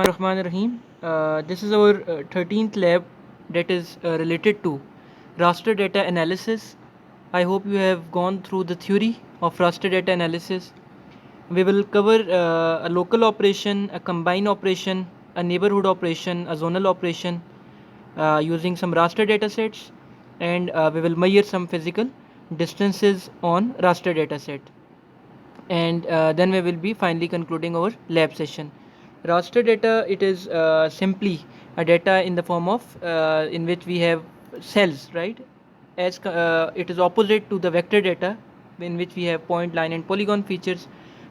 Rahman Rahim. This is our 13th lab that is related to raster data analysis. I hope you have gone through the theory of raster data analysis. We will cover a local operation, a combine operation, a neighborhood operation, a zonal operation using some raster data sets, and we will measure some physical distances on raster data set, and then we will be finally concluding our lab session. Raster data, it is simply a data in the form of in which we have cells, right? It is opposite to the vector data in which we have point, line and polygon features.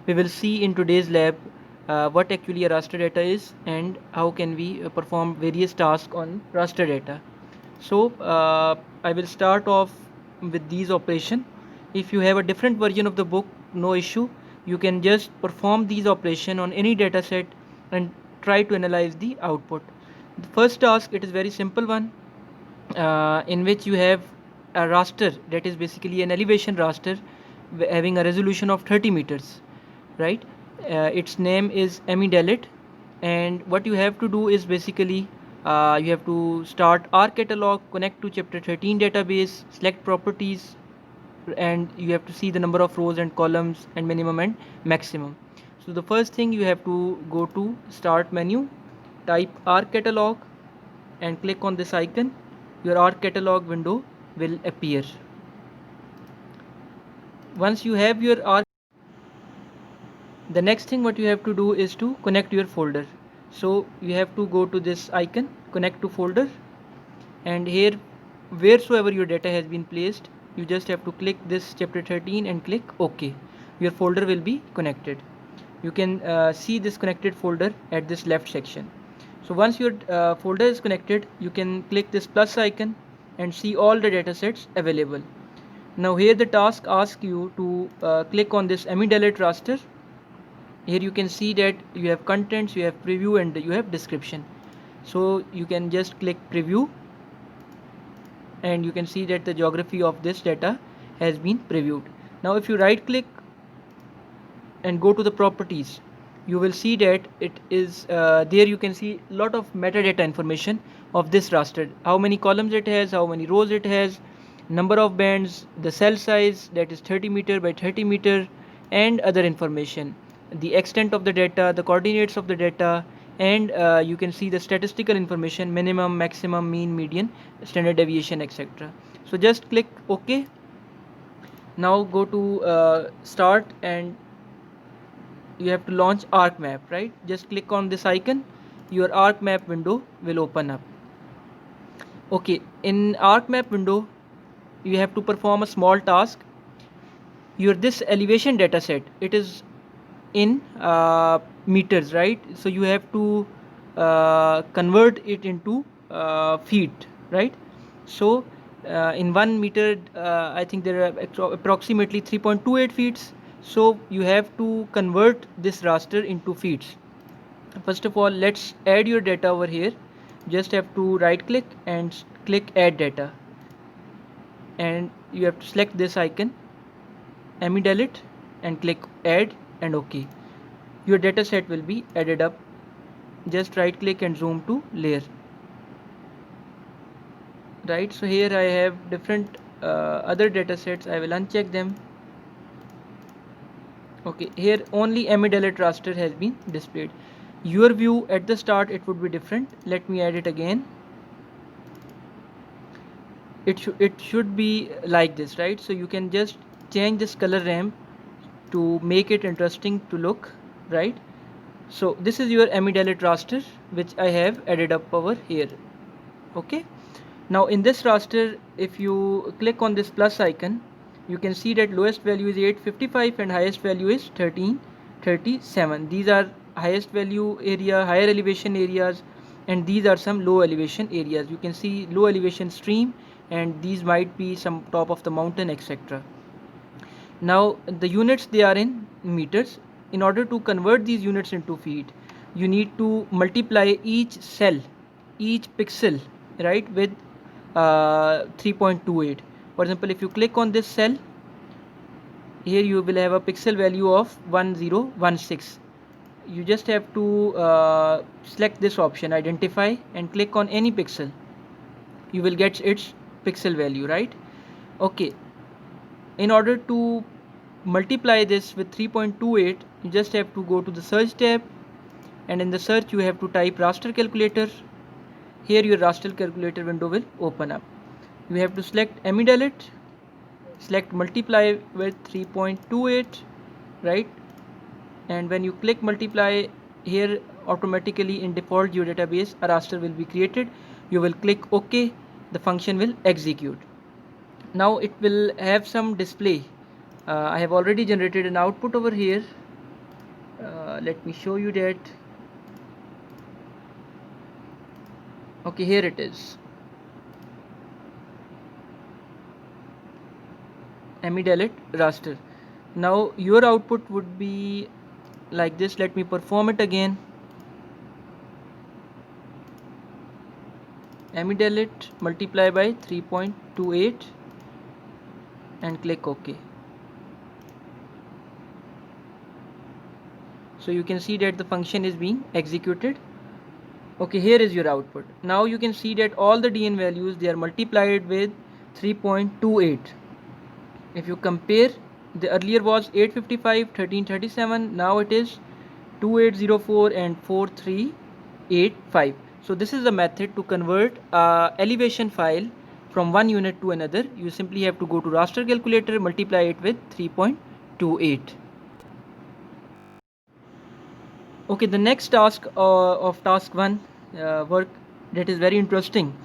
We will see in today's lab what actually a raster data is and how can we perform various tasks on raster data. So I will start off with these operation. If you have a different version of the book, no issue. You can just perform these operation on any data set and try to analyze the output. The first task, it is very simple one, in which you have a raster that is basically an elevation raster having a resolution of 30 meters, right? Its name is Amidalit, and what you have to do is basically you have to start R catalog, connect to chapter 13 database, select properties, and you have to see the number of rows and columns and minimum and maximum. So the first thing, you have to go to start menu, type R catalog and click on this icon. Your R catalog window will appear. Once you have your R, the next thing what you have to do is to connect your folder. So you have to go to this icon, connect to folder, and here wheresoever your data has been placed, you just have to click this chapter 13 and click OK. Your folder will be connected. You can see this connected folder at this left section. So once your folder is connected, you can click this plus icon and see all the datasets available. Now here the task asks you to click on this Amidalit raster. Here you can see that you have contents, you have preview, and you have description. So you can just click preview, and you can see that the geography of this data has been previewed. Now if you right click and go to the properties, you will see that it is there you can see a lot of metadata information of this raster: how many columns it has, how many rows it has, number of bands, the cell size, that is 30 meter by 30 meter, and other information, the extent of the data, the coordinates of the data, and you can see the statistical information: minimum, maximum, mean, median, standard deviation, etc. So just click OK. Now go to start, and you have to launch ArcMap, right? Just click on this icon, your ArcMap window will open up. Okay, in ArcMap window, you have to perform a small task. Your this elevation data set, it is in meters, right? So you have to convert it into feet, right? So in 1 meter, I think there are approximately 3.28 feet. So you have to convert this raster into feet. First of all, let's add your data over here. Just have to right click and click add data, and you have to select this icon Amidalit and click add and OK. Your data set will be added up. Just right click and zoom to layer, right? So here I have different other data sets. I will uncheck them. Okay, here only Amidalit raster has been displayed. Your view at the start, it would be different. Let me add it again. It should be like this, right? So you can just change this color ramp to make it interesting to look, right? So this is your Amidalit raster which I have added up over here. Okay, now in this raster, if you click on this plus icon, you can see that lowest value is 855 and highest value is 1337. These are highest value area, higher elevation areas, and these are some low elevation areas. You can see low elevation stream, and these might be some top of the mountain, etc. Now the units, they are in meters. In order to convert these units into feet, you need to multiply each cell, each pixel, right, with 3.28. For example, if you click on this cell, here you will have a pixel value of 1016. you just have to select this option, identify, and click on any pixel. You will get its pixel value, right? Okay, in order to multiply this with 3.28, you just have to go to the search tab, and in the search you have to type raster calculator. Here your raster calculator window will open up. You have to select amidalit, select multiply with 3.28, right? And when you click multiply here, automatically in default geodatabase a raster will be created. You will click OK, the function will execute. Now it will have some display. I have already generated an output over here. Let me show you that. Okay, here it is. amidalit raster. Now your output would be like this. Let me perform it again. amidalit multiply by 3.28 and click OK. So you can see that the function is being executed. Okay, here is your output. Now you can see that all the DN values, they are multiplied with 3.28. If you compare, the earlier was 855, 1337, now it is 2804 and 4385. So this is the method to convert elevation file from one unit to another. You simply have to go to raster calculator, multiply it with 3.28. Okay, the next task of task 1 work, that is very interesting.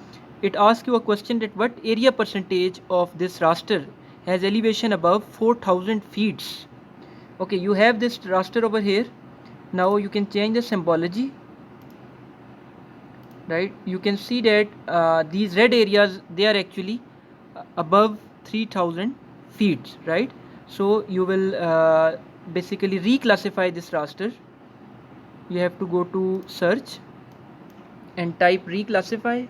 It asks you a question that what area percentage of this raster has elevation above 4000 feet. Okay, you have this raster over here. Now you can change the symbology, right? You can see that these red areas, they are actually above 3000 feet, right? So you will basically reclassify this raster. You have to go to search and type reclassify.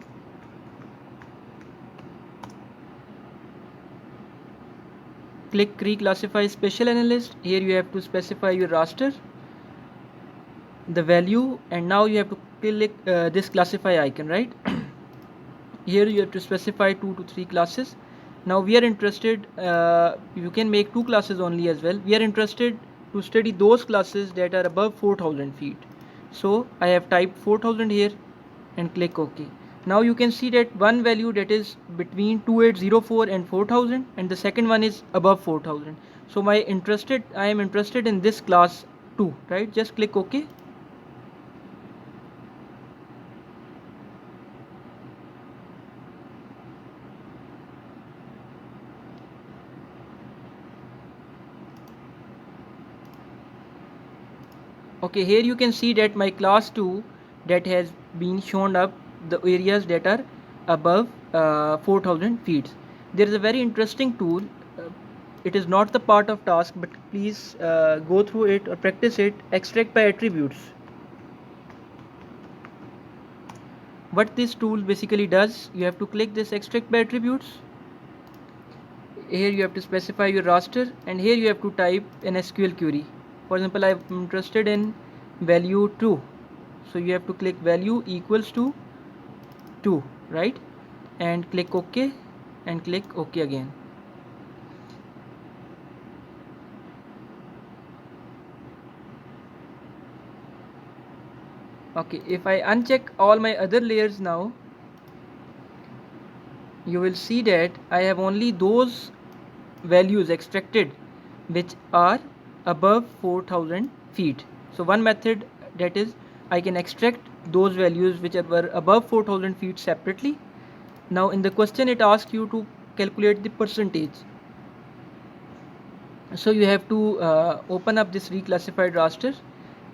Click reclassify special analyst. Here you have to specify your raster, the value, and now you have to click this classify icon, right? Here you have to specify 2 to 3 classes. Now we are interested, you can make 2 classes only as well. We are interested to study those classes that are above 4000 feet. So I have typed 4000 here and click OK. Now you can see that one value that is between 2804 and 4000, and the second one is above 4000. So I am interested in this class too, right? Just click OK. Okay, here you can see that my class 2 that has been shown up the areas that are above 4000 feet. There is a very interesting tool. It is not the part of task, but please go through it or practice it. Extract by attributes. What this tool basically does, you have to click this extract by attributes. Here you have to specify your raster, and here you have to type an SQL query. For example, I'm interested in value 2, so you have to click value equals to 2, right? And click OK and click OK again. Okay, if I uncheck all my other layers now, you will see that I have only those values extracted which are above 4000 feet. So one method, that is, I can extract those values which were above 4000 feet separately. Now in the question it asks you to calculate the percentage. So you have to open up this reclassified raster.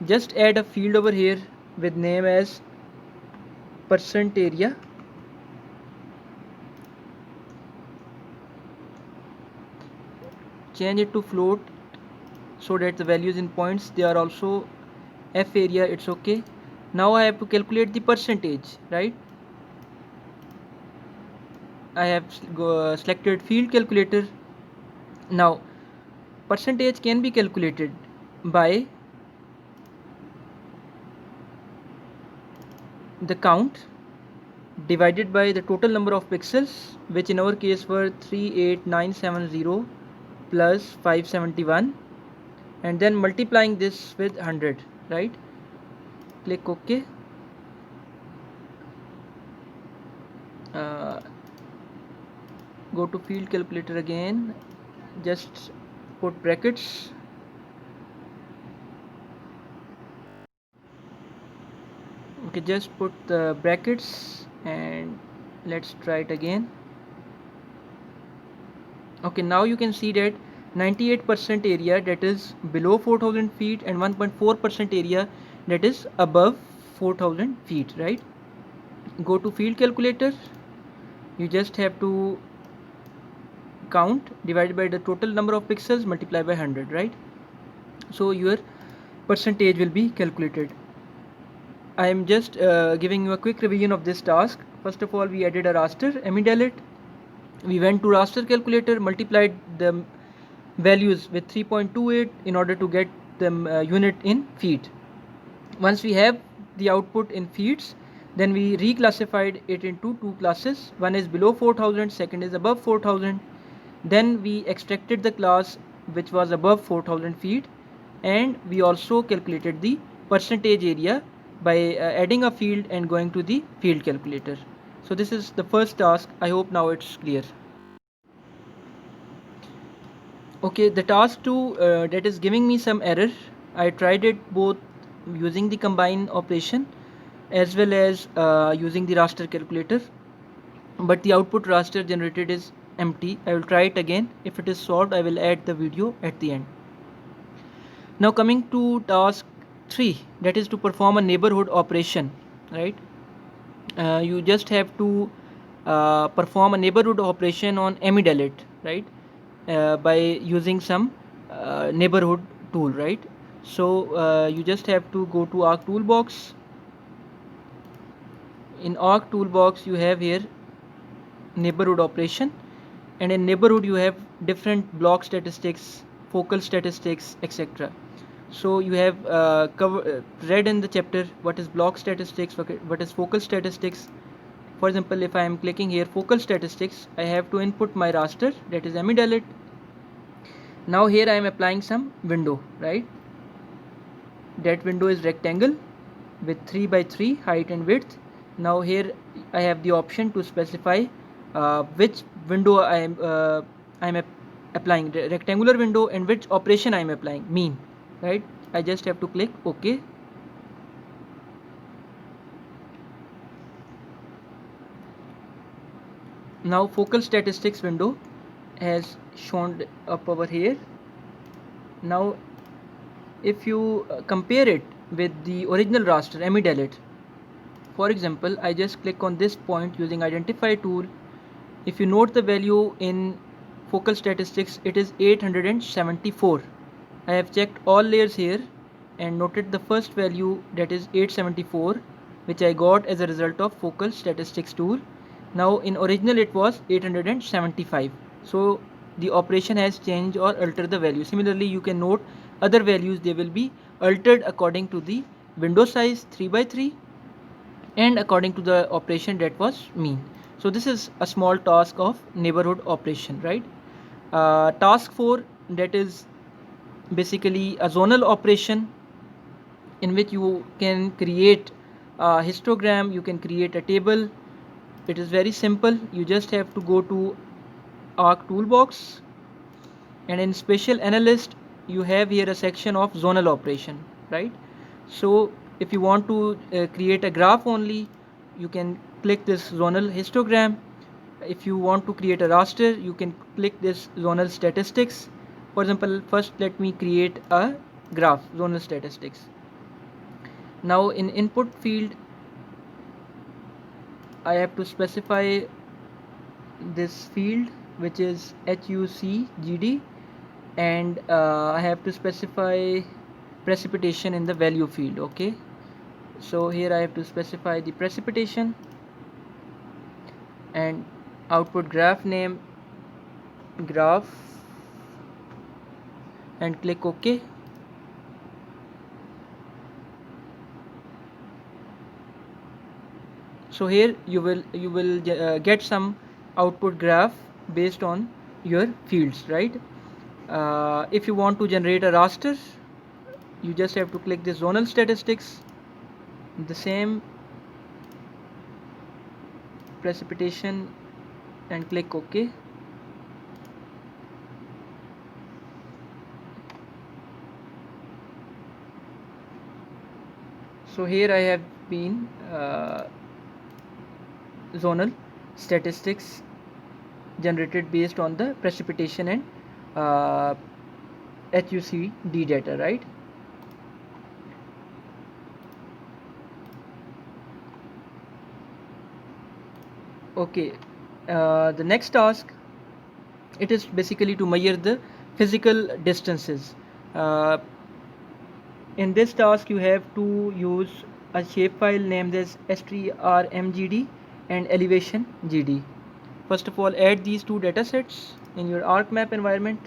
Just add a field over here with name as percent area. Change it to float so that the values in points, they are also F area. It's okay. Now I have to calculate the percentage, right? I have selected field calculator. Now percentage can be calculated by the count divided by the total number of pixels, which in our case were 38970 plus 571, and then multiplying this with 100, right? Click OK. Go to field calculator again, just put brackets, okay, just put the brackets and let's try it again. Okay, now you can see that 98% area that is below 4000 feet and 1.4% area that is above 4000 feet, right? Go to field calculator, you just have to count divided by the total number of pixels multiply by 100, right? So your percentage will be calculated. I am just giving you a quick revision of this task. First of all, we added a raster, MEDELIT. We went to raster calculator, multiplied the values with 3.28 in order to get the unit in feet. Once we have the output in feet, then we reclassified it into two classes. One is below 4000, second is above 4000. Then we extracted the class which was above 4000 feet, and we also calculated the percentage area by adding a field and going to the field calculator. So this is the first task. I hope now it's clear. Okay, the task 2 that is giving me some error. I tried it both using the combine operation as well as using the raster calculator, but the output raster generated is empty. I will try it again. If it is solved, I will add the video at the end. Now coming to task 3, that is to perform a neighborhood operation, right? You just have to perform a neighborhood operation on MEDELIT, right? By using some neighborhood tool, right? So you just have to go to Arc Toolbox. In Arc Toolbox, you have here neighborhood operation, and in neighborhood you have different block statistics, focal statistics, etc. So you have read in the chapter what is block statistics, what is focal statistics. For example, if I am clicking here focal statistics, I have to input my raster, that is MEDELIT. Now here I am applying some window, right? That window is rectangle with 3 by 3 height and width. Now here I have the option to specify which window I am applying, the rectangular window, and which operation I am applying, mean, right? I just have to click OK. Now focal statistics window has shown up over here. Now if you compare it with the original raster MEDELIT, for example, I just click on this point using identify tool. If you note the value in focal statistics, it is 874. I have checked all layers here and noted the first value, that is 874, which I got as a result of focal statistics tool. Now in original it was 875. So the operation has changed or altered the value. Similarly, you can note other values, they will be altered according to the window size 3 by 3 and according to the operation that was mean. So this is a small task of neighborhood operation, right? Task 4, that is basically a zonal operation in which you can create a histogram, you can create a table. It is very simple. You just have to go to Arc Toolbox, and in Special Analyst you have here a section of zonal operation, right? So if you want to create a graph only, you can click this zonal histogram. If you want to create a raster, you can click this zonal statistics. For example, first let me create a graph, zonal statistics. Now in input field, I have to specify this field which is HUCGD, and I have to specify precipitation in the value field. Okay, so here I have to specify the precipitation and output graph name graph and click OK. So here you will get some output graph based on your fields, right? If you want to generate a raster, you just have to click the zonal statistics, the same precipitation, and click OK. So here I have been zonal statistics generated based on the precipitation and HUCD data, right? Okay, the next task, it is basically to measure the physical distances. Uh, in this task you have to use a shapefile named as strmgd and elevation gd. First of all, add these two datasets in your ArcMap environment.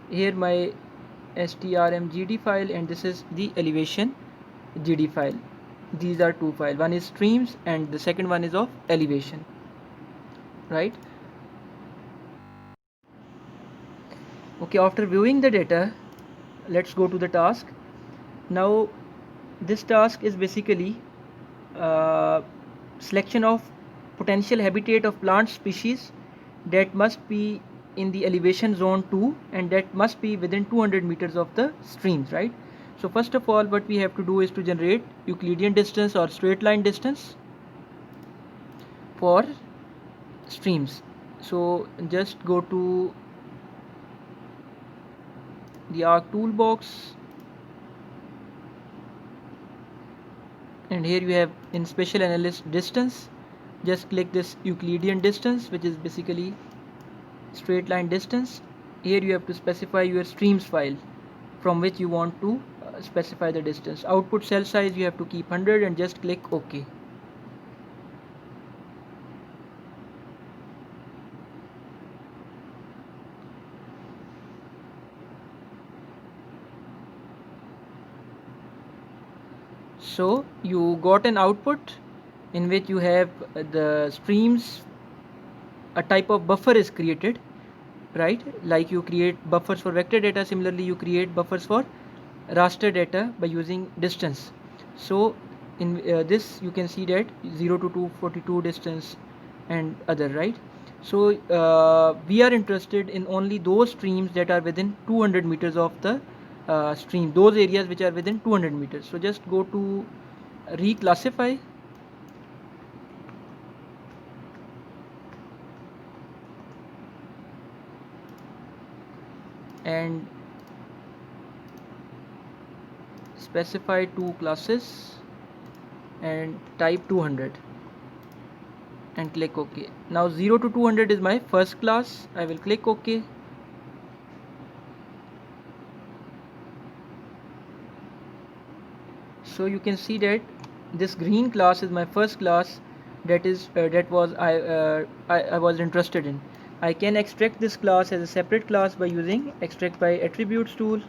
Here my strmgd file, and this is the elevation gd file. These are two files, one is streams and the second one is of elevation, right? Okay, after viewing the data, let's go to the task. Now this task is basically selection of potential habitat of plant species that must be in the elevation zone 2 and that must be within 200 meters of the streams, right? So first of all, what we have to do is to generate Euclidean distance or straight line distance for streams. So just go to the arc toolbox, and here you have in special analyst distance, just click this Euclidean distance, which is basically straight line distance. Here you have to specify your streams file from which you want to specify the distance. Output cell size you have to keep 100 and just click OK. So you got an output in which you have the streams, a type of buffer is created, right? Like you create buffers for vector data, similarly you create buffers for raster data by using distance. So in this you can see that 0 to 242 distance and other, right? So we are interested in only those streams that are within 200 meters of the stream, those areas which are within 200 meters. So just go to reclassify, and specify two classes and type 200 and click OK. Now 0 to 200 is my first class. I will click OK. So you can see that this green class is my first class, that is I was interested in. I can extract this class as a separate class by using extract by attributes tool.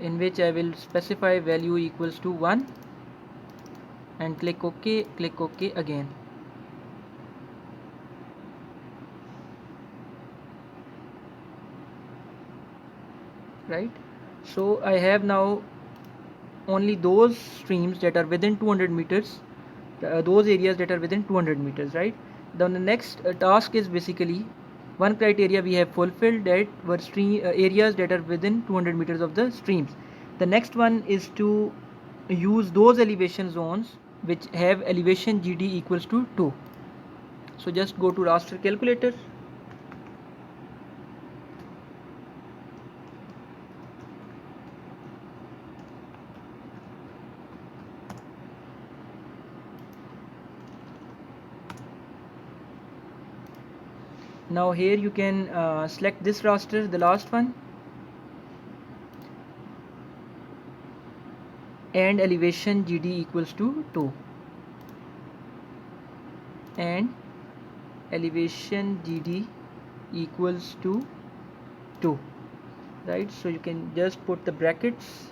In which I will specify value equals to 1 and click OK, click OK again. Right? So I have now only those streams that are within 200 meters, those areas that are within 200 meters, right? Then the next task is basically one criteria we have fulfilled, that were stream areas that are within 200 meters of the streams. The next one is to use those elevation zones which have elevation GD equals to 2. So just go to raster calculator. Now here you can select this raster, the last one, and elevation GD equals to 2, and elevation GD equals to 2, right? So you can just put the brackets,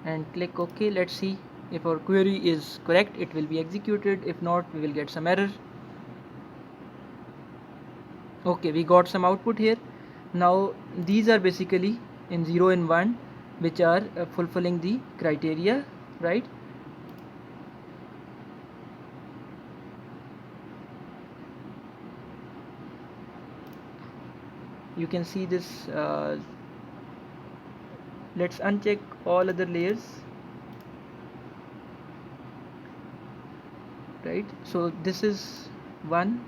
and click OK. Let's see if our query is correct. It will be executed. If not, we will get some error. Okay, we got some output here. Now these are basically in 0 and 1, which are fulfilling the criteria, right? You can see this. Let's uncheck all other layers, right? So this is 1,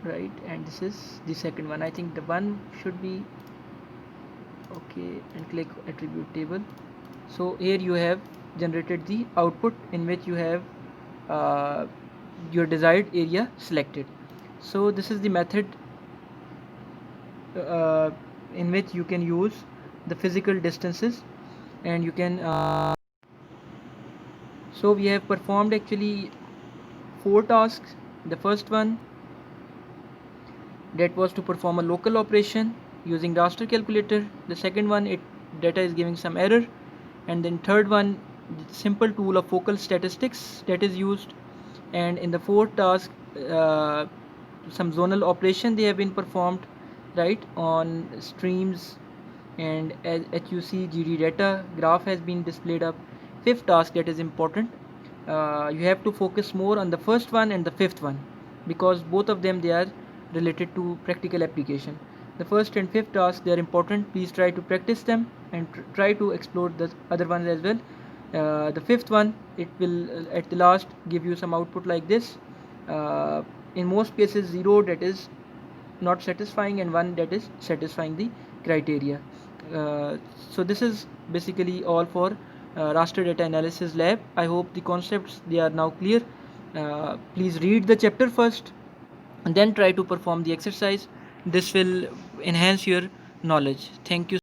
right, and this is the second one. I think the one should be okay, and click attribute table. So here you have generated the output in which you have your desired area selected. So this is the method in which you can use the physical distances, and you can so we have performed actually 4 tasks. The first one, that was to perform a local operation using raster calculator. The second one, data is giving some error, and then third one, simple tool of focal statistics that is used. And in the fourth task, some zonal operation they have been performed, right, on streams, and as HUC GD data graph has been displayed up. Fifth task that is important, you have to focus more on the first one and the fifth one, because both of them they are related to practical application. The first and fifth task, they are important. Please try to practice them and try to explore the other ones as well. The fifth one, it will at the last give you some output like this. In most cases 0 that is not satisfying, and 1 that is satisfying the criteria. So this is basically all for raster data analysis lab. I hope the concepts they are now clear. Please read the chapter first and then try to perform the exercise. This will enhance your knowledge. Thank you.